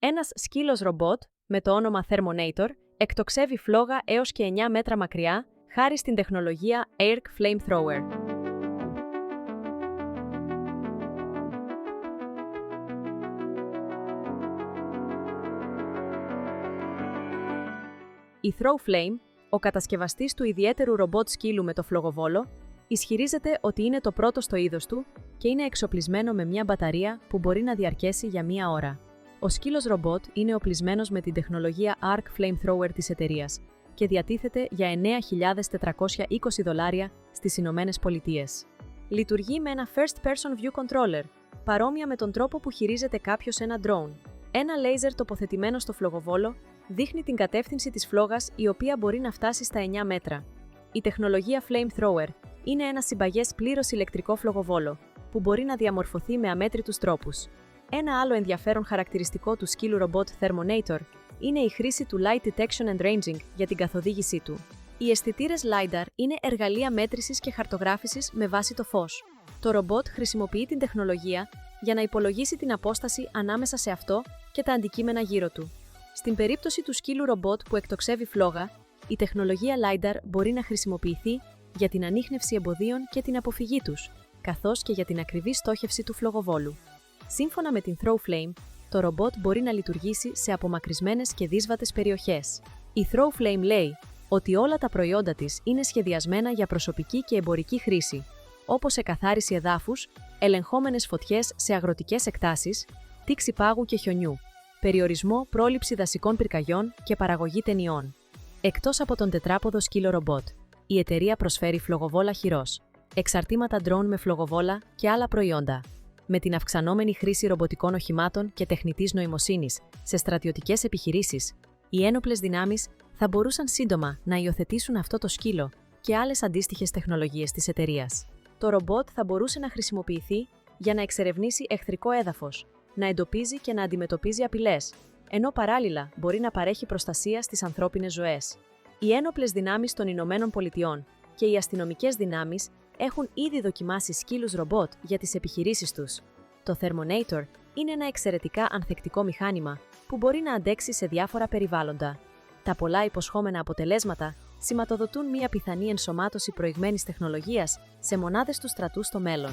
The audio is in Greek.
Ένας σκύλος ρομπότ, με το όνομα Thermonator, εκτοξεύει φλόγα έως και 9 μέτρα μακριά, χάρη στην τεχνολογία Arc Flamethrower. Η Throw Flame, ο κατασκευαστής του ιδιαίτερου ρομπότ σκύλου με το φλογοβόλο, ισχυρίζεται ότι είναι το πρώτο στο είδος του και είναι εξοπλισμένο με μια μπαταρία που μπορεί να διαρκέσει για μία ώρα. Ο σκύλος ρομπότ είναι οπλισμένος με την τεχνολογία Arc Flamethrower της εταιρείας και διατίθεται για $9.420 στις Ηνωμένες Πολιτείες. Λειτουργεί με ένα First-Person View Controller, παρόμοια με τον τρόπο που χειρίζεται κάποιος ένα drone. Ένα λέιζερ τοποθετημένο στο φλογοβόλο δείχνει την κατεύθυνση της φλόγας, η οποία μπορεί να φτάσει στα 9 μέτρα. Η τεχνολογία Flamethrower είναι ένα συμπαγές πλήρως ηλεκτρικό φλογοβόλο, που μπορεί να διαμορφωθεί με αμέτρητους τρόπους. Ένα άλλο ενδιαφέρον χαρακτηριστικό του σκύλου ρομπότ Thermonator είναι η χρήση του Light Detection and Ranging για την καθοδήγησή του. Οι αισθητήρες LiDAR είναι εργαλεία μέτρησης και χαρτογράφησης με βάση το φως. Το ρομπότ χρησιμοποιεί την τεχνολογία για να υπολογίσει την απόσταση ανάμεσα σε αυτό και τα αντικείμενα γύρω του. Στην περίπτωση του σκύλου ρομπότ που εκτοξεύει φλόγα, η τεχνολογία LiDAR μπορεί να χρησιμοποιηθεί για την ανίχνευση εμποδίων και την αποφυγή τους, καθώς και για την ακριβή στόχευση του φλογοβόλου. Σύμφωνα με την Throw Flame, το ρομπότ μπορεί να λειτουργήσει σε απομακρυσμένες και δύσβατες περιοχές. Η Throw Flame λέει ότι όλα τα προϊόντα της είναι σχεδιασμένα για προσωπική και εμπορική χρήση, όπως εκαθάριση εδάφους, ελεγχόμενες φωτιές σε αγροτικές εκτάσεις, τήξη πάγου και χιονιού, περιορισμό, πρόληψη δασικών πυρκαγιών και παραγωγή ταινιών. Εκτός από τον τετράποδο σκύλο ρομπότ, η εταιρεία προσφέρει φλογοβόλα χειρός, εξαρτήματα drone με φλογοβόλα και άλλα προϊόντα. Με την αυξανόμενη χρήση ρομποτικών οχημάτων και τεχνητής νοημοσύνης σε στρατιωτικές επιχειρήσεις, οι ένοπλες δυνάμεις θα μπορούσαν σύντομα να υιοθετήσουν αυτό το σκύλο και άλλες αντίστοιχες τεχνολογίες της εταιρείας. Το ρομπότ θα μπορούσε να χρησιμοποιηθεί για να εξερευνήσει εχθρικό έδαφος, να εντοπίζει και να αντιμετωπίζει απειλές, ενώ παράλληλα μπορεί να παρέχει προστασία στις ανθρώπινες ζωές. Οι ένοπλες δυνάμεις των Ηνωμένων Πολιτειών και οι αστυνομικές δυνάμεις έχουν ήδη δοκιμάσει σκύλους ρομπότ για τις επιχειρήσεις τους. Το Thermonator είναι ένα εξαιρετικά ανθεκτικό μηχάνημα που μπορεί να αντέξει σε διάφορα περιβάλλοντα. Τα πολλά υποσχόμενα αποτελέσματα σηματοδοτούν μια πιθανή ενσωμάτωση προηγμένης τεχνολογίας σε μονάδες του στρατού στο μέλλον.